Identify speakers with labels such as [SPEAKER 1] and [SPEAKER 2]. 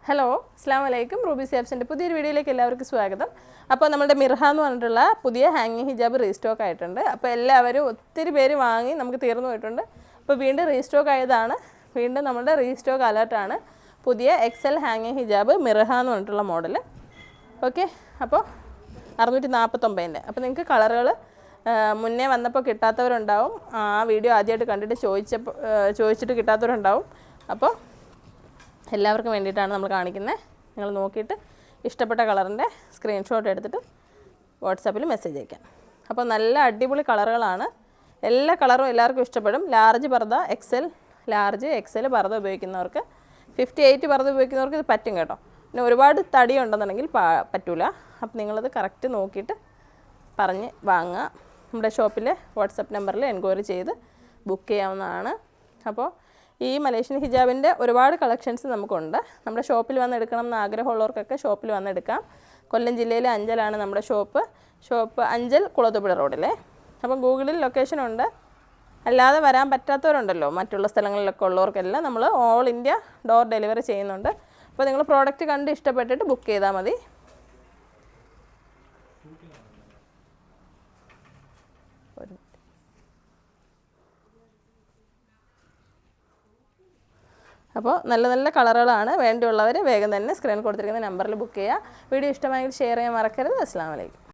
[SPEAKER 1] Hello അസ്സലാമു അലൈക്കും Ruby സാബ്സിൻ്റെ പുതിയൊരു വീഡിയോയിലേക്ക് എല്ലാവർക്കും സ്വാഗതം. അപ്പോൾ നമ്മുടെ മിർഹ എന്ന് പറഞ്ഞിട്ടുള്ള പുതിയ ഹാങ്ങിങ് ഹിജാബ് റീസ്റ്റോക്ക് ആയിട്ടുണ്ട്. അപ്പോൾ എല്ലാവരും ഒത്തിരി പേര് വാങ്ങി നമുക്ക് തീർന്നു പോയിട്ടുണ്ട്. അപ്പോൾ വീണ്ടും റീസ്റ്റോക്ക് ആയതാണ്. വീണ്ടും നമ്മുടെ റീസ്റ്റോക്ക് അലേർട്ടാണ്. പുതിയ എക്സൽ ഹാങ്ങിങ് ഹിജാബ് മിർഹ എന്ന് പറഞ്ഞിട്ടുള്ള മോഡൽ. ഓക്കെ, അപ്പോൾ 649. അപ്പോൾ നിങ്ങൾക്ക് കളറുകൾ മുന്നേ വന്നപ്പോൾ കിട്ടാത്തവരുണ്ടാവും, ആ വീഡിയോ ആദ്യമായിട്ട് കണ്ടിട്ട് ചോദിച്ചിട്ട് കിട്ടാത്തവരുണ്ടാവും. അപ്പോൾ എല്ലാവർക്കും വേണ്ടിയിട്ടാണ് നമ്മൾ കാണിക്കുന്നത്. നിങ്ങൾ നോക്കിയിട്ട് ഇഷ്ടപ്പെട്ട കളറിൻ്റെ സ്ക്രീൻഷോട്ട് എടുത്തിട്ട് വാട്സാപ്പിൽ മെസ്സേജ് അയക്കാം. അപ്പോൾ നല്ല അടിപൊളി കളറുകളാണ്. എല്ലാ കളറും എല്ലാവർക്കും ഇഷ്ടപ്പെടും. ലാർജ് പർദ്ദ, ലാർജ് എക്സൽ പർദ്ദ ഉപയോഗിക്കുന്നവർക്ക്, 58 പർദ്ദ ഉപയോഗിക്കുന്നവർക്ക് ഇത് പറ്റും കേട്ടോ. പിന്നെ ഒരുപാട് തടി ഉണ്ടെന്നുണ്ടെങ്കിൽ പറ്റൂല. അപ്പോൾ നിങ്ങളത് കറക്റ്റ് നോക്കിയിട്ട് പറഞ്ഞ് വാങ്ങുക. നമ്മുടെ ഷോപ്പിലെ വാട്സപ്പ് നമ്പറിൽ എൻക്വയറി ചെയ്ത് ബുക്ക് ചെയ്യാവുന്നതാണ്. അപ്പോൾ ഈ മലേഷ്യൻ ഹിജാബിൻ്റെ ഒരുപാട് കളക്ഷൻസ് നമുക്കുണ്ട്. നമ്മുടെ ഷോപ്പിൽ വന്ന് എടുക്കണം എന്ന് ആഗ്രഹമുള്ളവർക്കൊക്കെ ഷോപ്പിൽ വന്നെടുക്കാം. കൊല്ലം ജില്ലയിലെ അഞ്ചലാണ് നമ്മുടെ ഷോപ്പ് അഞ്ചൽ കുളത്തുപുഴ റോഡിലെ. അപ്പം ഗൂഗിളിൽ ലൊക്കേഷൻ ഉണ്ട്. അല്ലാതെ വരാൻ പറ്റാത്തവരുണ്ടല്ലോ, മറ്റുള്ള സ്ഥലങ്ങളിലൊക്കെ ഉള്ളവർക്കെല്ലാം നമ്മൾ ഓൾ ഇന്ത്യ ഡോർ ഡെലിവറി ചെയ്യുന്നുണ്ട്. അപ്പോൾ നിങ്ങൾ പ്രോഡക്റ്റ് കണ്ട് ഇഷ്ടപ്പെട്ടിട്ട് ബുക്ക് ചെയ്താൽ മതി. അപ്പോൾ നല്ല നല്ല കളറുകളാണ്. വേണ്ടിയുള്ളവർ വേഗം തന്നെ സ്ക്രീനിൽ കൊടുത്തിരിക്കുന്ന നമ്പറിൽ ബുക്ക് ചെയ്യുക. വീഡിയോ ഇഷ്ടമായെങ്കിൽ ഷെയർ ചെയ്യാൻ മറക്കരുത്. അസ്സലാമു അലൈക്കും.